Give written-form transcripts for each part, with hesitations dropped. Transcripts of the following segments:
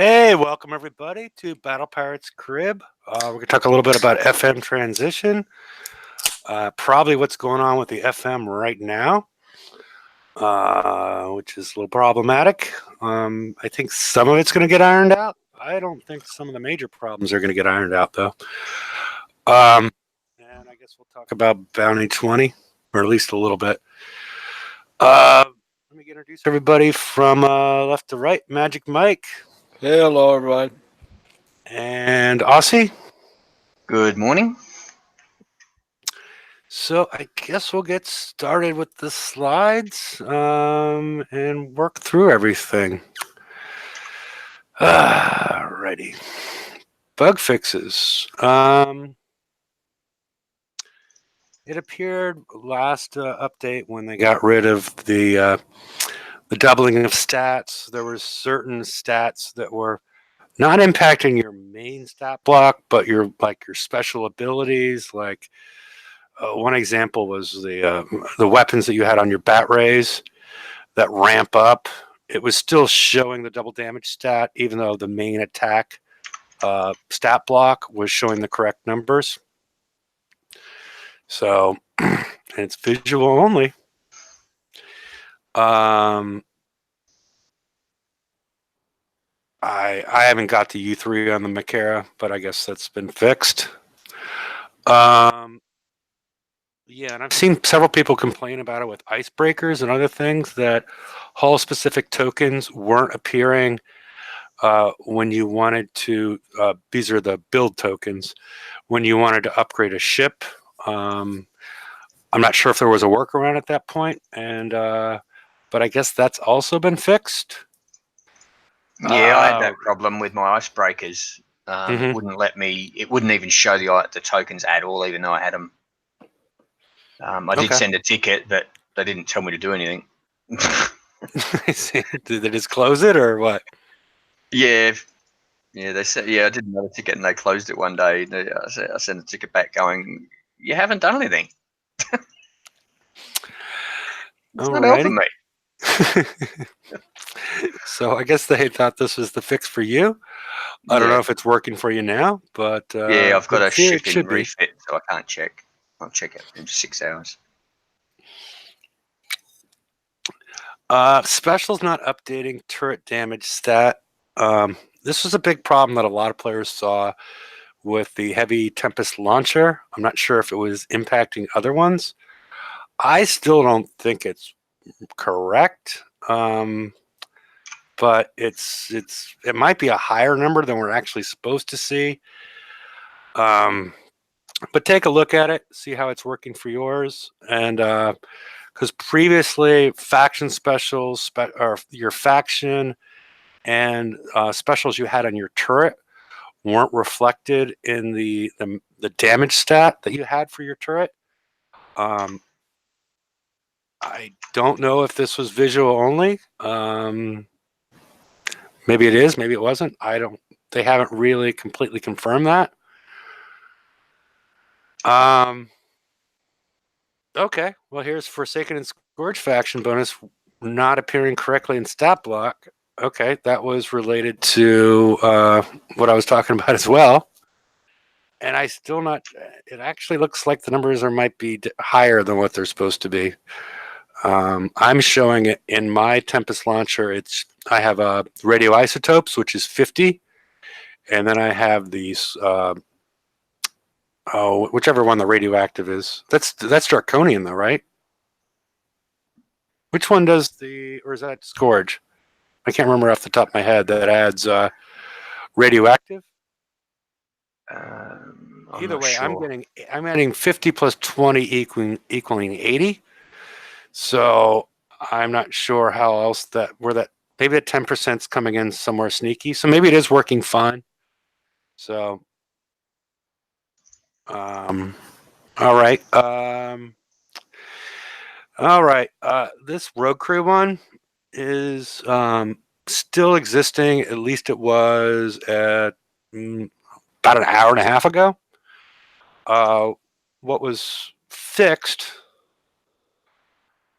Hey, welcome everybody to Battle Pirates Crib. We're going to talk a little bit about FM transition, probably what's going on with the FM right now, which is a little problematic. I think some of it's going to get ironed out. I don't think some of the major problems are going to get ironed out, though. And I guess we'll talk about Bounty 20, or at least a little bit. Let me introduce everybody from left to right. Magic Mike. Hello, everyone. And Aussie. Good morning. So I guess we'll get started with the slides and work through everything. Alrighty. Bug fixes. It appeared last update when they got rid of the doubling of stats. There were certain stats that were not impacting your main stat block, but your special abilities. Like one example was the weapons that you had on your bat rays that ramp up. It was still showing the double damage stat, even though the main attack stat block was showing the correct numbers. So it's visual only. I haven't got the U3 on the Makara, but I guess that's been fixed. Yeah, and I've seen several people complain about it with icebreakers and other things, that hull-specific tokens weren't appearing when you wanted to. These are the build tokens. When you wanted to upgrade a ship, I'm not sure if there was a workaround at that point, but I guess that's also been fixed. Yeah, I had that problem with my icebreakers. It wouldn't let me. It wouldn't even show the tokens at all, even though I had them. I did send a ticket, but they didn't tell me to do anything. Did they just close it or what? Yeah, they said, I did another ticket and they closed it one day. I sent a ticket back going, you haven't done anything. It's not helping me. So I guess they thought this was the fix for you. I don't know if it's working for you now, but I've got a shipping refit, so I can't check. I'll check it in 6 hours. Special's not updating turret damage stat. This was a big problem that a lot of players saw with the heavy Tempest launcher. I'm not sure if it was impacting other ones. I still don't think it's correct, but it might be a higher number than we're actually supposed to see. But take a look at it, see how it's working for yours, and because previously faction specials or your faction and specials you had on your turret weren't reflected in the damage stat that you had for your turret. I don't know if this was visual only. Maybe it is, maybe it wasn't. They haven't really completely confirmed that. Okay, well, here's Forsaken and Scourge faction bonus not appearing correctly in stat block. Okay, that was related to what I was talking about as well. And I still not. It actually looks like the numbers might be higher than what they're supposed to be. I'm showing it in my Tempest launcher. I have radioisotopes, which is 50, and then I have these. Whichever one the radioactive is. That's Draconian, though, right? Which one does or is that Scourge? I can't remember off the top of my head that adds radioactive. Either way, sure. I'm adding 50 plus 20 equaling 80. So I'm not sure how else maybe that 10% is coming in somewhere sneaky. So maybe it is working fine. So all right. This Rogue Crew one is still existing. At least it was at about an hour and a half ago. What was fixed?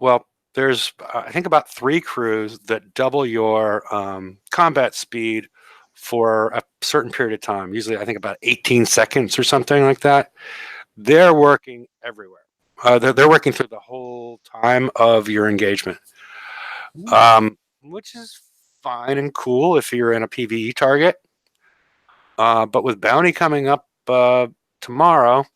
Well, there's I think about 3 crews that double your combat speed for a certain period of time, usually I think about 18 seconds or something like that. They're working everywhere. They're working through the whole time of your engagement, which is fine and cool if you're in a PvE target. But with bounty coming up tomorrow,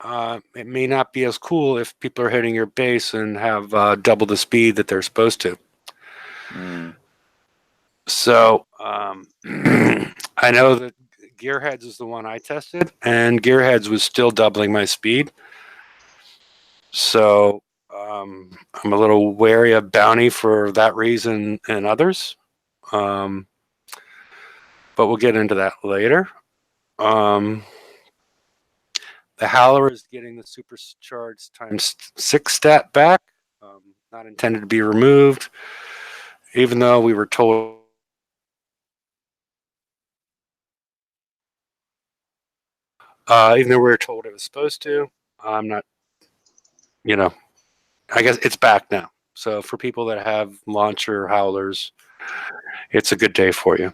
it may not be as cool if people are hitting your base and have double the speed that they're supposed to. So I know that Gearheads is the one I tested, and Gearheads was still doubling my speed. So I'm a little wary of bounty for that reason and others. But we'll get into that later. The Howler is getting the supercharged ×6 stat back. Not intended to be removed, even though we were told. Even though we were told it was supposed to, I'm not. I guess it's back now. So for people that have launcher Howlers, it's a good day for you.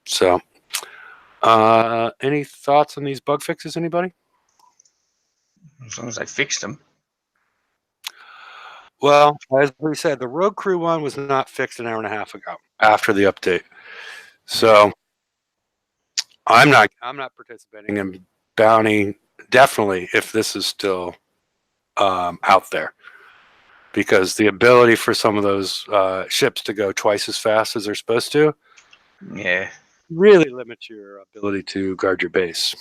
So, any thoughts on these bug fixes, anybody? As long as they fixed them. Well, as we said, the Rogue Crew one was not fixed an hour and a half ago after the update. So I'm not participating in bounty, definitely, if this is still out there. Because the ability for some of those ships to go twice as fast as they're supposed to, really limits your ability to guard your base.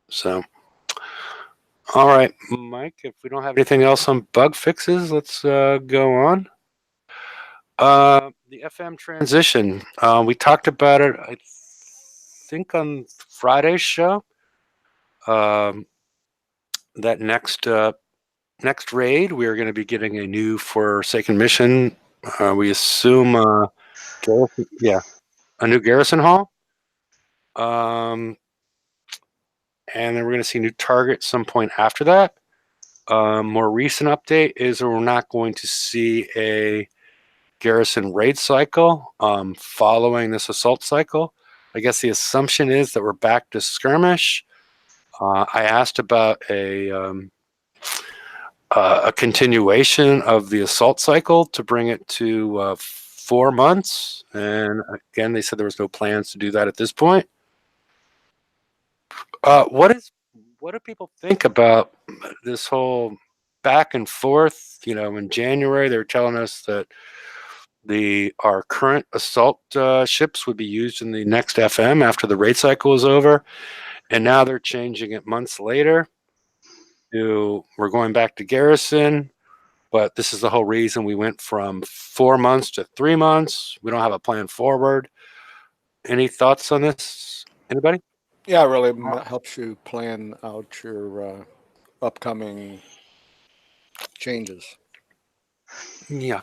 So, all right, Mike, if we don't have anything else on bug fixes, let's go on. The FM transition, we talked about it, I think, on Friday's show. That next raid, we are going to be getting a new Forsaken mission. We assume, a new Garrison Hall. And then we're going to see new targets some point after that. More recent update is we're not going to see a Garrison raid cycle following this assault cycle. I guess the assumption is that we're back to skirmish. I asked about a continuation of the assault cycle to bring it to 4 months. And again, they said there was no plans to do that at this point. What do people think about this whole back and forth? In January, they were telling us that our current assault ships would be used in the next FM after the raid cycle is over. And now they're changing it months later we're going back to Garrison. But this is the whole reason we went from 4 months to 3 months. We don't have a plan forward. Any thoughts on this? Anybody? Yeah, it really helps you plan out your upcoming changes. Yeah.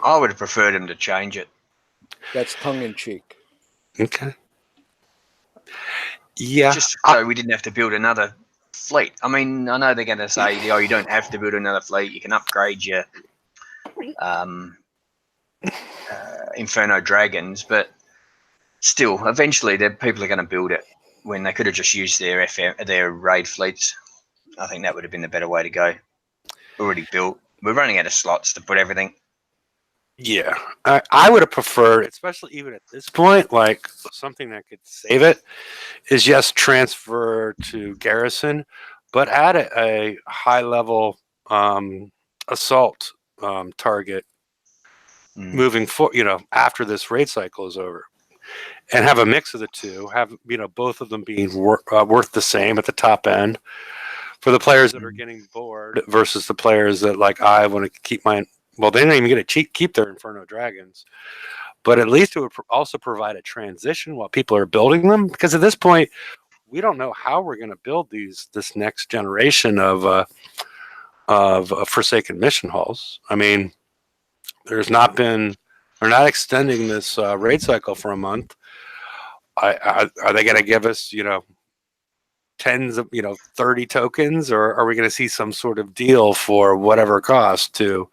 I would have preferred him to change it. That's tongue-in-cheek. Okay. Yeah. Just so we didn't have to build another fleet. I mean, I know they're going to say, you don't have to build another fleet. You can upgrade your Inferno dragons, but still, eventually, people are going to build it when they could have just used their raid fleets. I think that would have been the better way to go. Already built. We're running out of slots to put everything. Yeah, I would have preferred, especially even at this point, like something that could save it is just transfer to Garrison, but add a high-level assault target moving forward, after this raid cycle is over, and have a mix of the two. Have both of them being worth the same at the top end for the players that are getting bored versus the players that I want to keep my. Well, they didn't even get to keep their Inferno dragons, but at least it would also provide a transition while people are building them. Because at this point, we don't know how we're going to build this next generation of Forsaken mission halls. I mean, they're not extending this raid cycle for a month. Are they going to give us tens of 30 tokens, or are we going to see some sort of deal for whatever cost to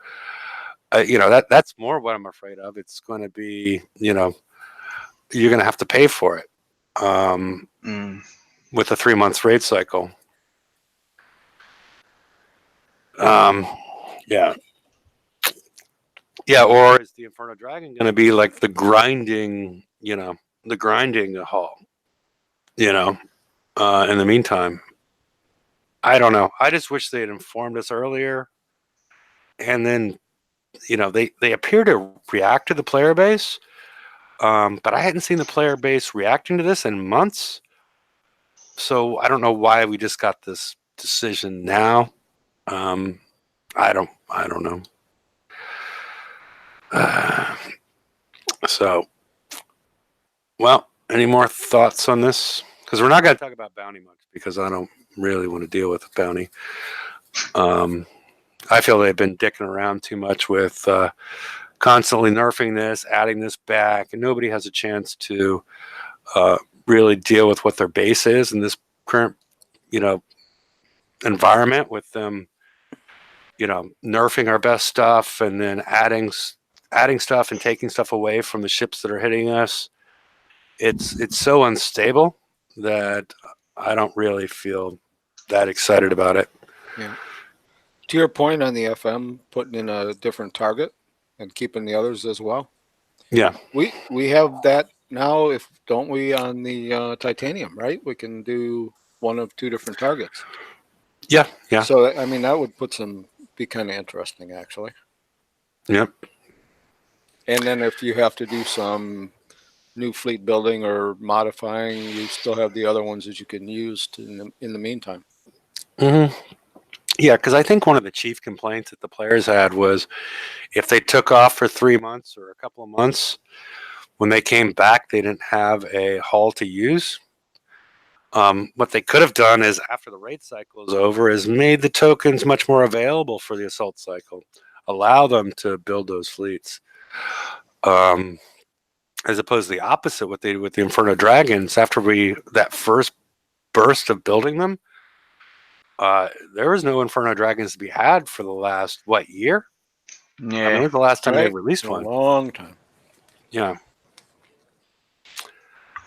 that's more what I'm afraid of. It's going to be, you're going to have to pay for it with a 3-month rate cycle. Yeah. Yeah, or is the Inferno Dragon going to be like the grinding haul, in the meantime? I don't know. I just wish they had informed us earlier. And then, they appear to react to the player base, but I hadn't seen the player base reacting to this in months. So I don't know why we just got this decision now. I don't know. So, well, any more thoughts on this? Because we're not going to talk about bounty much because I don't really want to deal with bounty. I feel they've been dicking around too much with constantly nerfing this, adding this back, and nobody has a chance to really deal with what their base is in this current, environment with them, nerfing our best stuff and then adding stuff and taking stuff away from the ships that are hitting us. It's so unstable that I don't really feel that excited about it. Yeah. To your point on the FM, putting in a different target and keeping the others as well. Yeah. We have that now, don't we, on the titanium, right? We can do one of 2 different targets. Yeah. So, that would be kind of interesting, actually. Yep. And then if you have to do some new fleet building or modifying, you still have the other ones that you can use in the meantime. Mm-hmm. Yeah, because I think one of the chief complaints that the players had was if they took off for 3 months or a couple of months, when they came back, they didn't have a hull to use. What they could have done is, after the raid cycle is over, is made the tokens much more available for the assault cycle, allow them to build those fleets. As opposed to the opposite, what they did with the Inferno Dragons, after that first burst of building them, there was no Inferno Dragons to be had for the last, year? Yeah. When was the last time they released one? A long time. Yeah.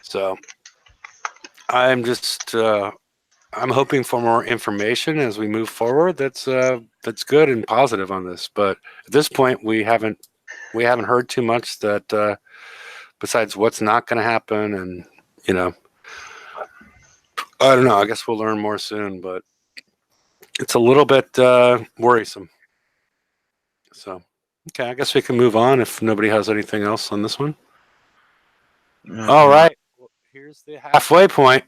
So I'm just I'm hoping for more information as we move forward. That's good and positive on this. But at this point, we haven't heard too much that besides what's not going to happen, and I don't know. I guess we'll learn more soon, but it's a little bit worrisome. So, okay, I guess we can move on if nobody has anything else on this one. Mm-hmm. All right. Well, here's the halfway point.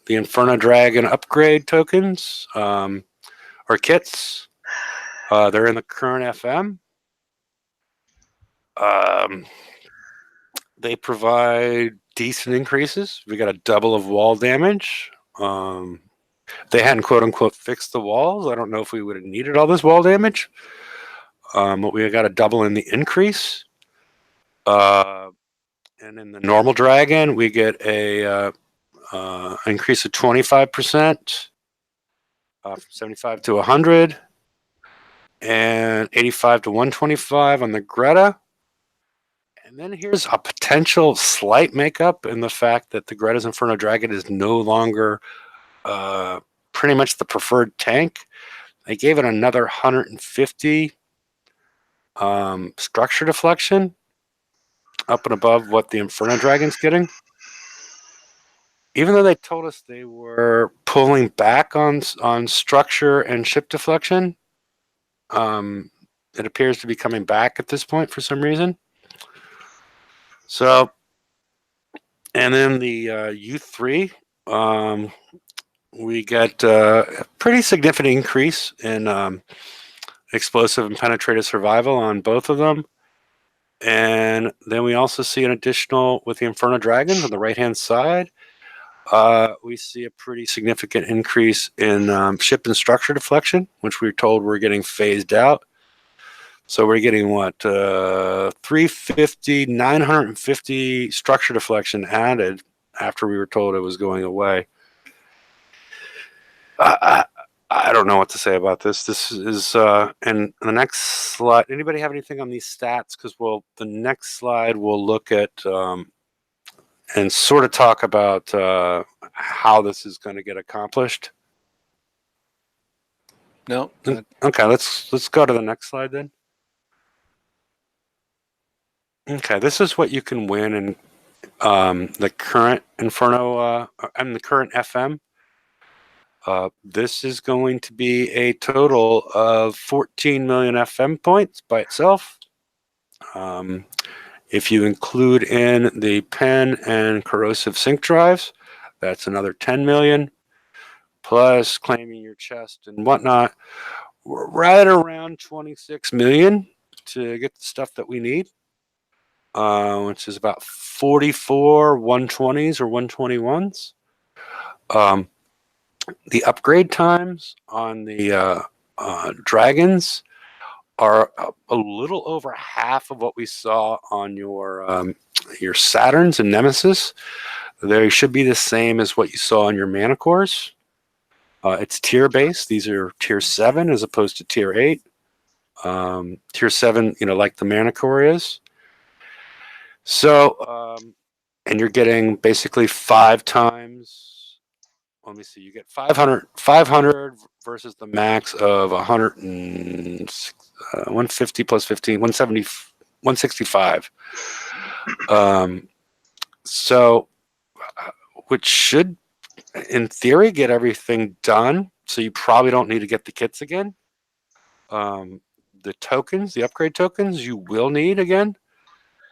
The Inferno Dragon upgrade tokens or kits. They're in the current FM. They provide decent increases. We got a double of wall damage. They hadn't quote unquote fixed the walls. I don't know if we would have needed all this wall damage. But we got a double in the increase. And in the normal dragon, we get a increase of 25%, from 75 to 100, and 85 to 125 on the Greta. And then here's a potential slight makeup in the fact that the Greta's Inferno Dragon is no longer pretty much the preferred tank. They gave it another 150 structure deflection up and above what the Inferno Dragon's getting. Even though they told us they were pulling back on structure and ship deflection, it appears to be coming back at this point for some reason. So, and then the U3, we get a pretty significant increase in explosive and penetrative survival on both of them. And then we also see an additional with the Inferno Dragons on the right-hand side. We see a pretty significant increase in ship and structure deflection, which we were told we're getting phased out. So we're getting 350, 950 structure deflection added after we were told it was going away. I don't know what to say about this. This is and the next slide. Anybody have anything on these stats? Because the next slide we'll look at and sort of talk about how this is going to get accomplished. No. Okay, let's go to the next slide then. Okay, this is what you can win in the current Inferno and the current FM. This is going to be a total of 14 million FM points by itself. If you include in the pen and corrosive sync drives, that's another 10 million. Plus claiming your chest and whatnot, we're right around 26 million to get the stuff that we need, which is about 44 120s or 121s. The upgrade times on the dragons are a little over half of what we saw on your Saturns and Nemesis. They should be the same as what you saw on your Manicores. It's tier based. These are tier 7 as opposed to tier 8. Tier 7, like the Manicore is. So, and you're getting basically 5 times. Let me see. You get 500 versus the max of 150 plus 15, 170, 165. So, which should, in theory, get everything done. So you probably don't need to get the kits again. The tokens, the upgrade tokens, you will need again.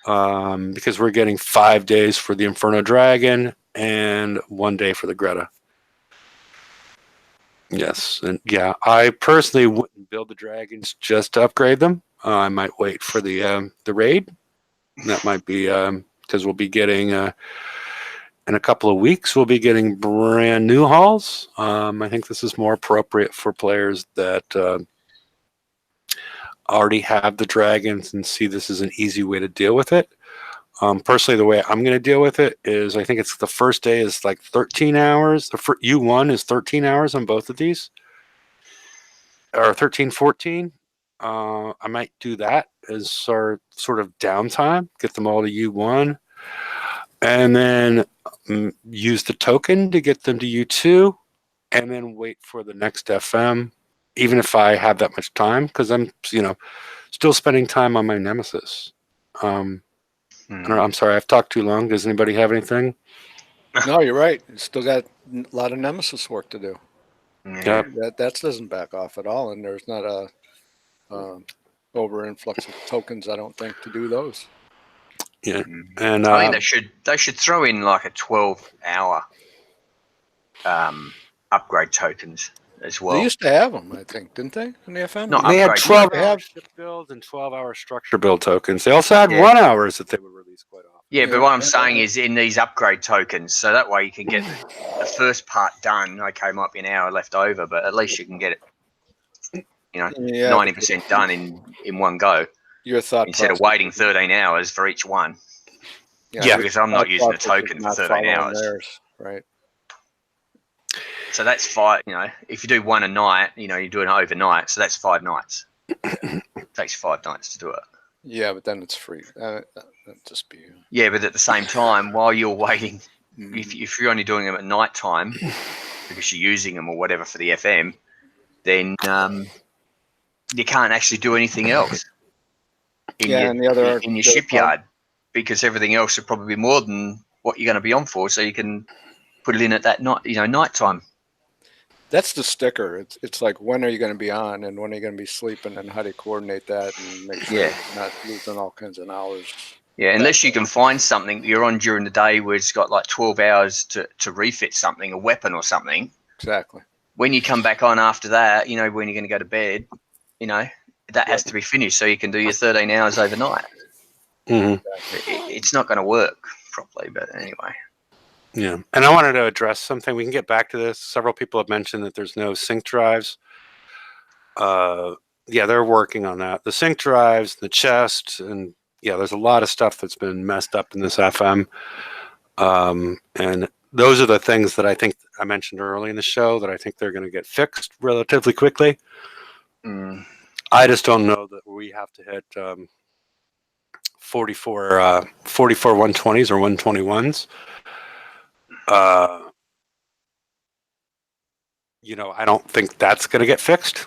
Because we're getting 5 days for the Inferno Dragon and 1 day for the Greta. Yes, and yeah, I personally wouldn't build the dragons just to upgrade them. I might wait for the raid. That might be because we'll be getting in a couple of weeks. We'll be getting brand new hauls. I think this is more appropriate for players that already have the dragons and see this as an easy way to deal with it. Personally, the way I'm going to deal with it is I think it's the first day is like 13 hours. The U1 is 13 hours on both of these. Or 13, 14. I might do that as our sort of downtime. Get them all to U1. And then use the token to get them to U2. And then wait for the next FM. Even if I have that much time. Because I'm, still spending time on my Nemesis. I don't know, I'm sorry, I've talked too long. Does anybody have anything? No, you're right. You still got a lot of Nemesis work to do. Yeah. That doesn't back off at all, and there's not a over influx of tokens, I don't think, to do those. Yeah, and I think they should throw in like a 12-hour upgrade tokens as well. They used to have them, I think, didn't they? In the FM? No, they had upgrade. 12-hour ship builds and 12-hour structure build tokens. They also had 1 hours that they would release quite often. Yeah, but what I'm saying is in these upgrade tokens, so that way you can get the first part done. Okay, might be an hour left over, but at least you can get it, 90% done in one go. Your thought instead of waiting 13 hours for each one. Yeah, because I'm not using a token for 13 hours. Theirs, right. So that's 5. If you do one a night, you're doing it overnight. So that's 5 nights. It takes 5 nights to do it. Yeah, but then it's free. That'd just be. Yeah, but at the same time, while you're waiting, if you're only doing them at night time because you're using them or whatever for the FM, then you can't actually do anything else in your shipyard because everything else would probably be more than what you're going to be on for. So you can put it in at that night, nighttime. That's the sticker. It's like, when are you going to be on and when are you going to be sleeping and how do you coordinate that and make sure you're not losing all kinds of hours. Yeah, unless you can find something that you're on during the day where it's got like 12 hours to refit something, a weapon or something. Exactly. When you come back on after that, when you're going to go to bed, that has to be finished so you can do your 13 hours overnight. Mm-hmm. It's not going to work properly, but anyway. Yeah, and I wanted to address something. We can get back to this. Several people have mentioned that there's no sync drives. Yeah, they're working on that. The sync drives, the chest, and yeah, there's a lot of stuff that's been messed up in this FM. And those are the things that I think I mentioned early in the show that I think they're going to get fixed relatively quickly. Mm. I just don't know that we have to hit 44 120s or 121s. I don't think that's going to get fixed.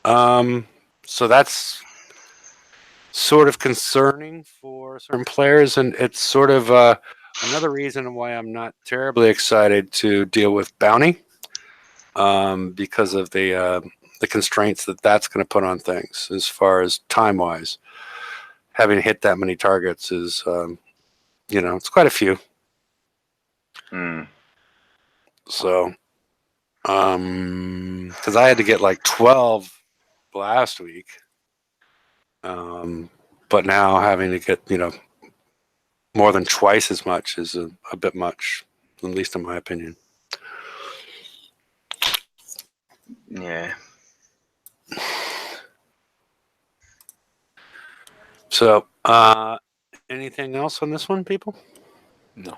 So that's sort of concerning for certain players, and it's sort of another reason why I'm not terribly excited to deal with bounty, because of the constraints that's going to put on things as far as time wise. Having hit that many targets is, it's quite a few. Mm. So, because I had to get like 12 last week, but now having to get more than twice as much is a bit much, at least in my opinion. Yeah. So, anything else on this one, people? No.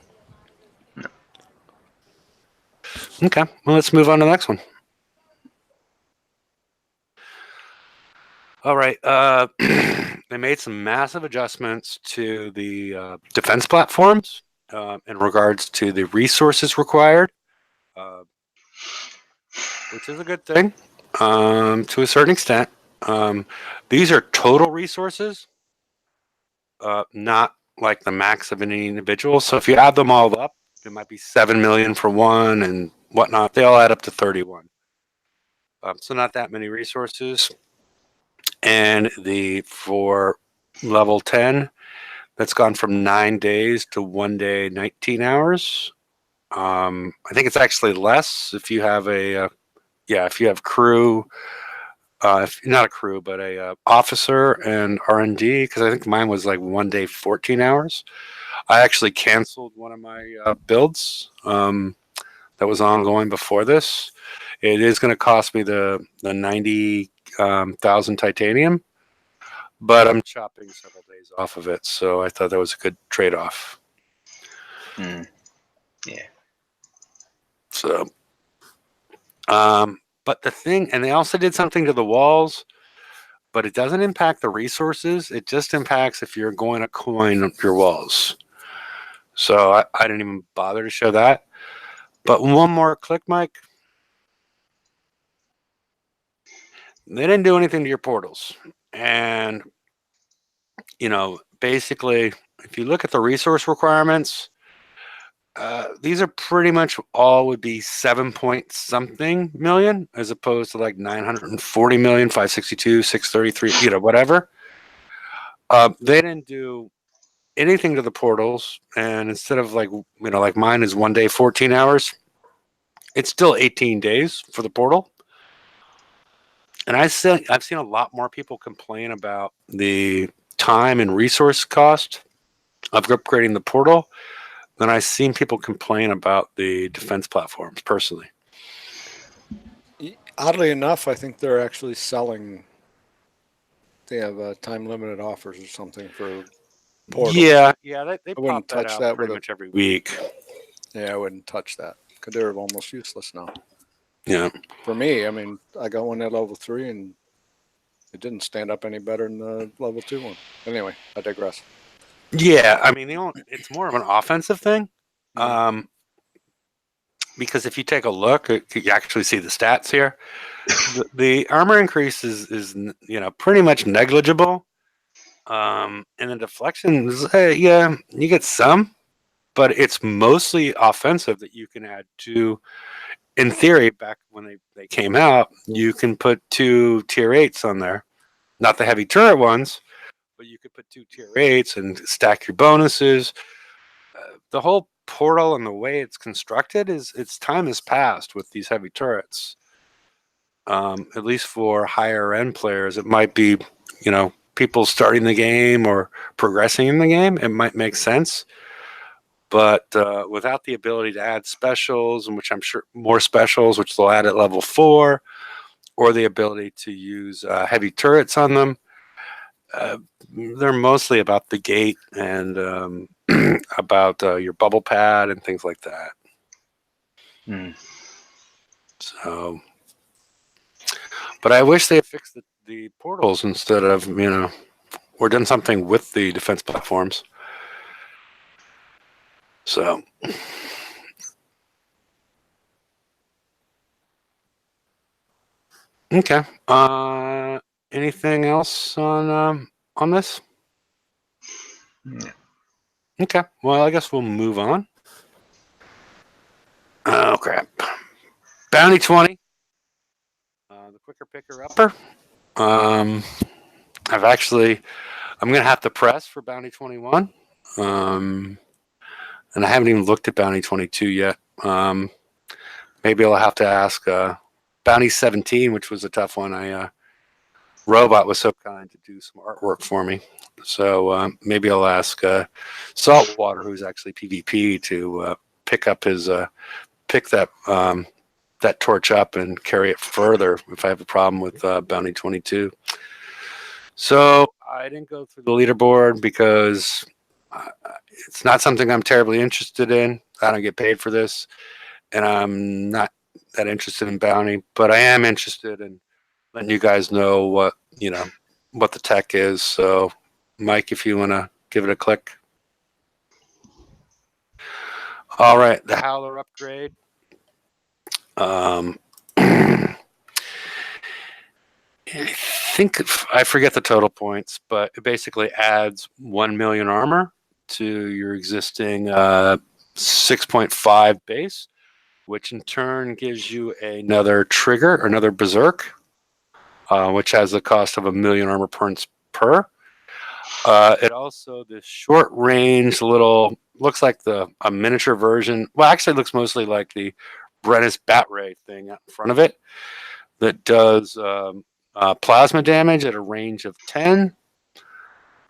Okay, well, let's move on to the next one. All right. They made some massive adjustments to the defense platforms in regards to the resources required, which is a good thing to a certain extent. These are total resources, not like the max of any individual. So if you add them all up, it might be 7 million for one and whatnot. They all add up to 31. So not that many resources. And for level 10, that's gone from 9 days to 1 day, 19 hours. I think it's actually less if you have if you have crew, if not a crew, but a officer and R&D, because I think mine was like 1 day, 14 hours. I actually canceled one of my builds that was ongoing before this. It is going to cost me the 90,000 titanium, but I'm chopping several days off of it, so I thought that was a good trade-off. Mm. Yeah. So, but the thing, and they also did something to the walls, but it doesn't impact the resources. It just impacts if you're going to coin your walls. So I didn't even bother to show that. But one more click, Mike. They didn't do anything to your portals. And, basically, if you look at the resource requirements, these are pretty much all would be 7 point something million, as opposed to like 940 million, 562, 633, whatever. They didn't do anything to the portals. And instead of like mine is 1 day, 14 hours, it's still 18 days for the portal. And I've seen a lot more people complain about the time and resource cost of upgrading the portal than I've seen people complain about the defense platforms personally. Oddly enough, I think they're actually selling. They have time limited offers or something for portals. Yeah, they wouldn't pop that touch out that pretty with a- much every week. Yeah, I wouldn't touch that because they're almost useless now. Yeah. For me, I mean, I got one at level 3 and it didn't stand up any better than the level 2 one. Anyway, I digress. Yeah, I mean, it's more of an offensive thing. Because if you take a look, you actually see the stats here. The armor increase is pretty much negligible. And the deflections, you get some, but it's mostly offensive that you can add to. In theory, back when they came out, you can put 2 tier 8s on there. Not the heavy turret ones, but you could put 2 tier 8s and stack your bonuses. The whole portal and the way it's constructed its time has passed with these heavy turrets. At least for higher end players, it might be, people starting the game or progressing in the game. It might make sense. But without the ability to add specials, and which I'm sure more specials, which they'll add at level 4, or the ability to use heavy turrets on them, they're mostly about the gate and about your bubble pad and things like that. Hmm. So, but I wish they had fixed the portals instead of, or done something with the defense platforms. So, okay. Anything else on this? Yeah. Okay. Well, I guess we'll move on. Oh crap! Bounty 20. The quicker picker upper. I'm gonna have to press for Bounty 21. And I haven't even looked at Bounty 22 yet. Maybe I'll have to ask Bounty 17, which was a tough one. Robot was so kind to do some artwork for me. So maybe I'll ask Saltwater, who's actually PvP, to pick that torch up and carry it further if I have a problem with Bounty 22. So I didn't go through the leaderboard because it's not something I'm terribly interested in. I don't get paid for this, and I'm not that interested in Bounty, but I am interested in letting you guys know what the tech is. So, Mike, if you want to give it a click. All right, the Howler upgrade. I think I forget the total points, but it basically adds 1 million armor to your existing 6.5 base, which in turn gives you another trigger, another berserk, which has the cost of 1 million armor points per. It also, this short range little, looks like a miniature version. Well, actually, it looks mostly like the Brennus Bat Ray thing out in front of it that does plasma damage at a range of 10.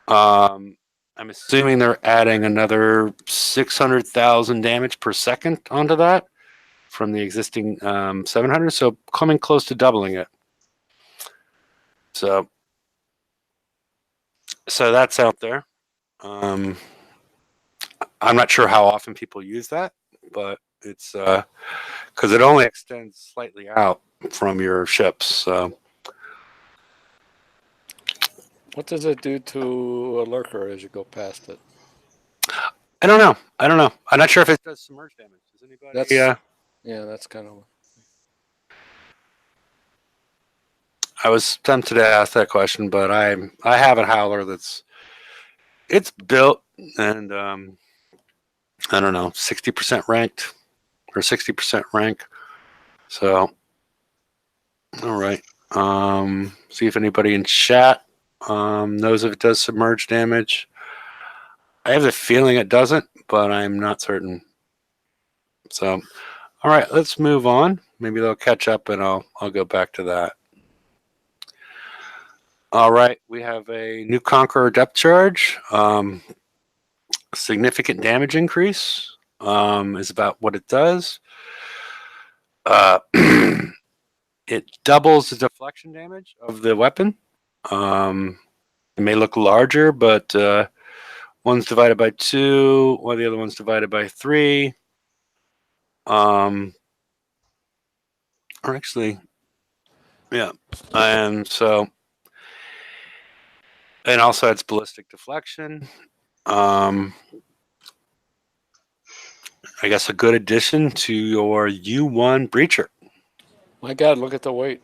I'm assuming they're adding another 600,000 damage per second onto that from the existing 700, so coming close to doubling it. So that's out there. I'm not sure how often people use that, but it's because it only extends slightly out from your ships. So What does it do to a lurker as you go past it? I don't know. I'm not sure if it does submerge damage. Does anybody? That's kind of. I was tempted to ask that question, but I have a Howler it's built and I don't know, 60% ranked or 60% rank. So all right. See if anybody in chat knows if it does submerge damage. I have a feeling it doesn't, but I'm not certain. So all right, let's move on. Maybe they'll catch up and I'll go back to that. All right, we have a new Conqueror depth charge. Significant damage increase is about what it does. It doubles the deflection damage of the weapon. It may look larger, but one's divided by 2, while the other one's divided by 3. Or actually, yeah. And so, and also it's ballistic deflection. I guess a good addition to your U1 breacher. My God, look at the weight.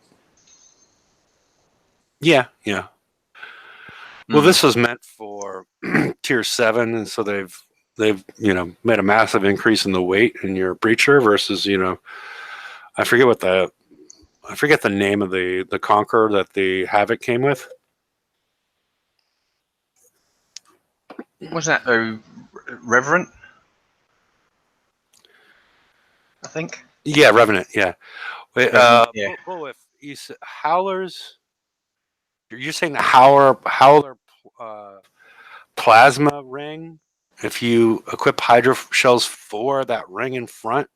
Yeah. Well, this was meant for tier 7, and so they've made a massive increase in the weight in your breacher versus I forget the name of the Conqueror that the Havoc came with. Was that the Reverend? I think. Yeah, Revenant. Yeah. Wait, yeah. if you Howlers, you're saying the Howler plasma ring. If you equip Hydro Shells 4, that ring in front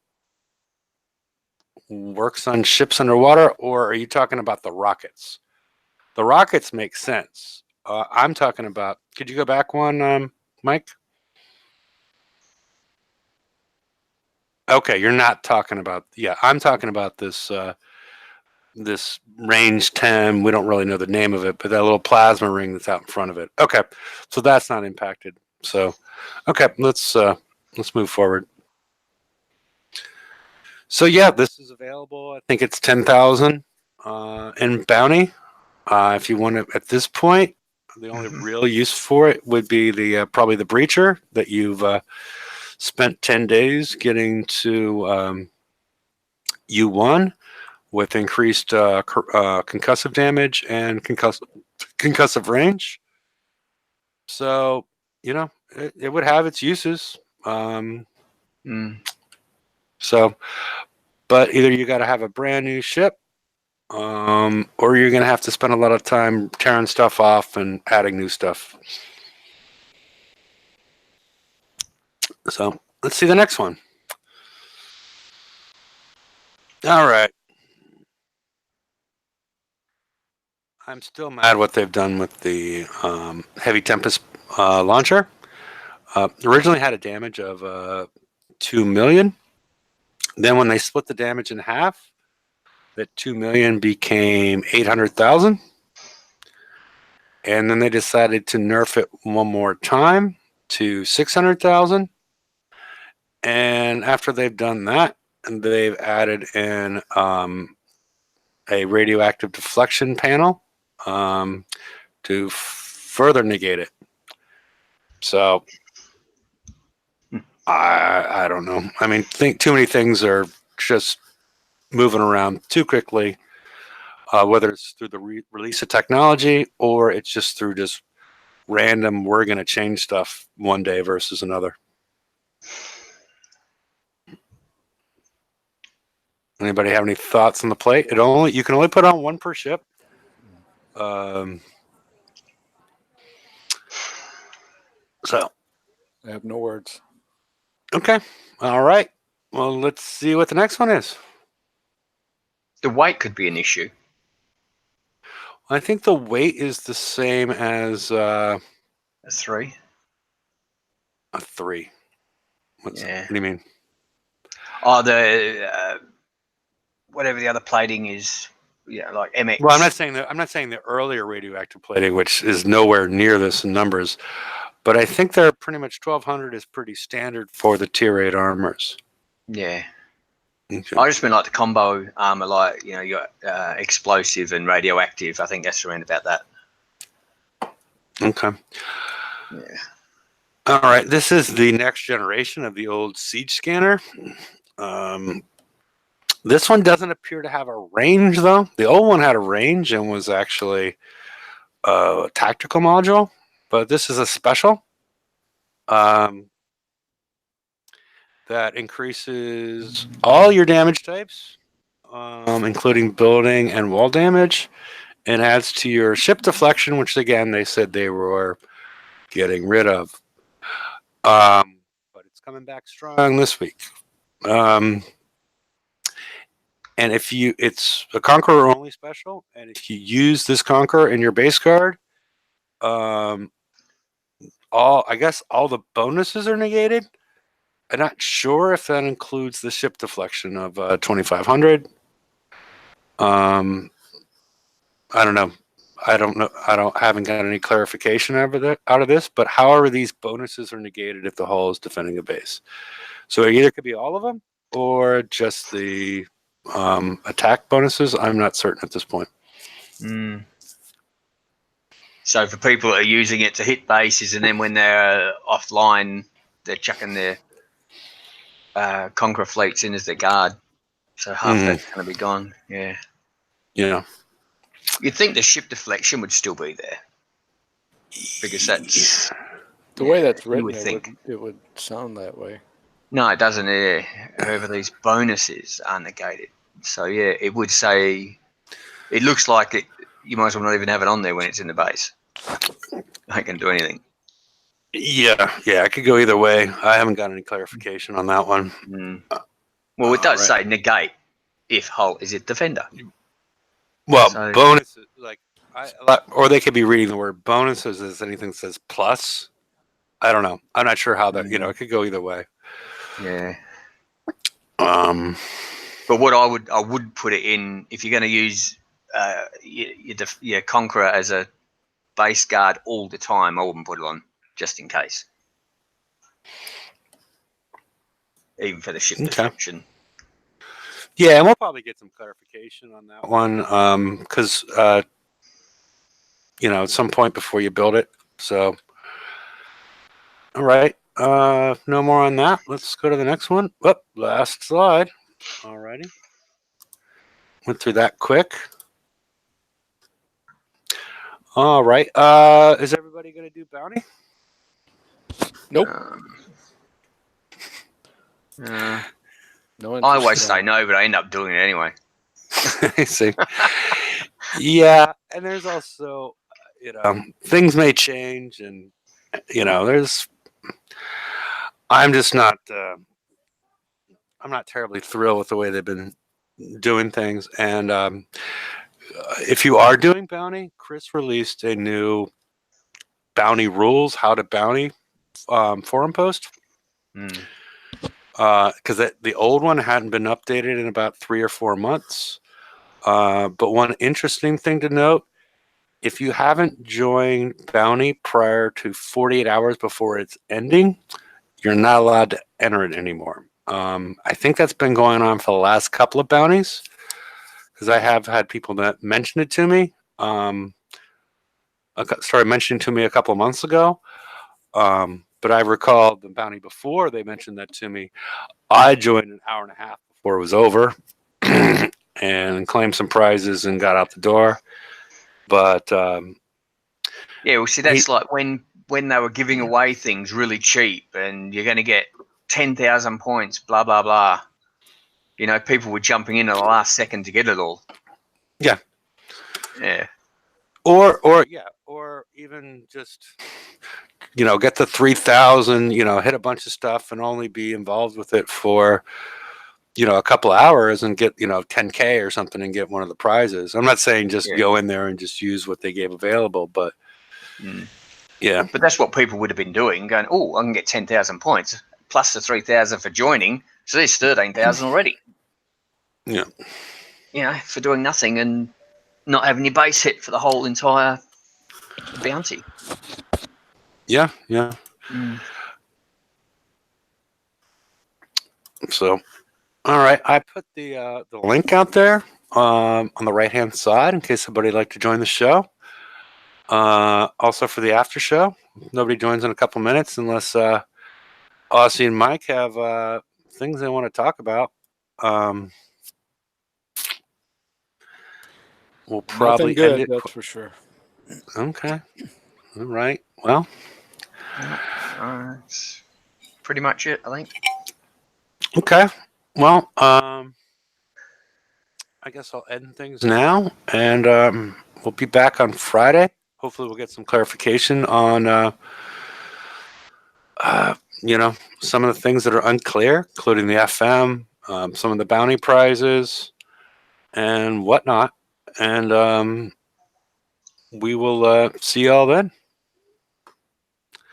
works on ships underwater, or are you talking about the rockets? The rockets make sense. I'm talking about. Could you go back one, Mike? Okay, you're not talking about. Yeah, I'm talking about this. This range 10. We don't really know the name of it, but that little plasma ring that's out in front of it. Okay, so that's not impacted. So, okay, let's move forward. So yeah, this is available. I think it's 10,000 in bounty. If you want to, at this point, the only real use for it would be the probably the breacher that you've spent 10 days getting to U1 with increased concussive damage and concussive range. So it would have its uses. So, but either you got to have a brand new ship, or you're going to have to spend a lot of time tearing stuff off and adding new stuff. So let's see the next one. All right. I'm still mad what they've done with the Heavy Tempest launcher. Originally had a damage of 2 million. Then when they split the damage in half, that 2 million became 800,000. And then they decided to nerf it one more time to 600,000. And after they've done that, they've added in a radioactive deflection panel to further negate it. So I don't know. I mean, think too many things are just moving around too quickly, whether it's through the release of technology or it's just through just random, we're going to change stuff one day versus another. Anybody have any thoughts on the plate? You can only put on one per ship. So I have no words. okay, all right. Well, let's see what the next one is. The weight could be an issue. I think the weight is the same as A 3. a 3. What do you mean? Oh, the whatever the other plating is, like MX. Well, I'm not saying the earlier radioactive plating, which is nowhere near this in numbers, but I think they're pretty much 1200 is pretty standard for the tier 8 armors. Yeah. Okay. I just mean like the combo armor, like you got explosive and radioactive. I think that's around about that. Okay. Yeah. All right. This is the next generation of the old siege scanner. This one doesn't appear to have a range, though. The old one had a range and was actually a tactical module, but this is a special that increases all your damage types, including building and wall damage, and adds to your ship deflection, which again they said they were getting rid of. But it's coming back strong this week. And it's a Conqueror only special, and if you use this Conqueror in your base card, all the bonuses are negated. I'm not sure if that includes the ship deflection of 2,500. I don't know. I haven't got any clarification out of this, but however, these bonuses are negated if the hull is defending a base. So it either could be all of them or just the attack bonuses. I'm not certain at this point. So for people that are using it to hit bases, and then when they're offline, they're chucking their Conqueror fleets in as their guard. So half that's going to be gone. Yeah. Yeah. You'd think the ship deflection would still be there, because that's the way that's written. It would sound that way. No, it doesn't. However, these bonuses are negated. So yeah, it would say. It looks like it. You might as well not even have it on there when it's in the base. I ain't gonna do anything. Yeah, I could go either way. I haven't got any clarification on that one. Well, it does say negate if hull is it defender. Well, bonuses or they could be reading the word bonuses as anything that says plus. I don't know. I'm not sure how that. It could go either way. Yeah. But what I would put it in if you're going to use your Conqueror as a base guard all the time. I wouldn't put it on just in case, even for the ship description. Yeah, and we'll probably get some clarification on that one because at some point before you build it. So, all right, no more on that. Let's go to the next one. Whoop, last slide. All righty, went through that quick. All right, is everybody going to do bounty? Nope. No interest I always at say all. no, but I end up doing it anyway. I see. Yeah, and there's also, things may change, and I'm just not. I'm not terribly thrilled with the way they've been doing things. And if you are doing bounty, Chris released a new bounty rules, how to bounty forum post. Because the old one hadn't been updated in about 3 or 4 months. But one interesting thing to note, if you haven't joined bounty prior to 48 hours before it's ending, you're not allowed to enter it anymore. I think that's been going on for the last couple of bounties because I have had people that mention it to me. Started mentioning to me a couple of months ago. But I recall the bounty before they mentioned that to me. I joined an hour and a half before it was over and claimed some prizes and got out the door. But yeah, well, see, that's like when they were giving away things really cheap, and you're going to get 10,000 points, blah blah blah. People were jumping in at the last second to get it all. Yeah. Yeah. Or even just get the 3,000, hit a bunch of stuff and only be involved with it for a couple of hours and get 10K or something and get one of the prizes. I'm not saying just go in there and just use what they gave available, but yeah. But that's what people would have been doing, going, oh, I can get 10,000 points plus the 3,000 for joining, so there's 13,000 already. Yeah. For doing nothing and not having your base hit for the whole entire bounty. Yeah. So, all right, I put the link out there on the right hand side in case somebody would like to join the show. Also for the after show, nobody joins in a couple minutes unless Aussie and Mike have things they want to talk about. We'll probably Nothing good, end it. that's for sure. Okay. All right. Well, That's pretty much it, I think. okay. Well, I guess I'll end things now, and we'll be back on Friday. Hopefully, we'll get some clarification on, some of the things that are unclear, including the FM, some of the bounty prizes, and whatnot. And we will see y'all then.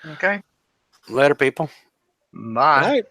Okay. Later, people. Bye. Right.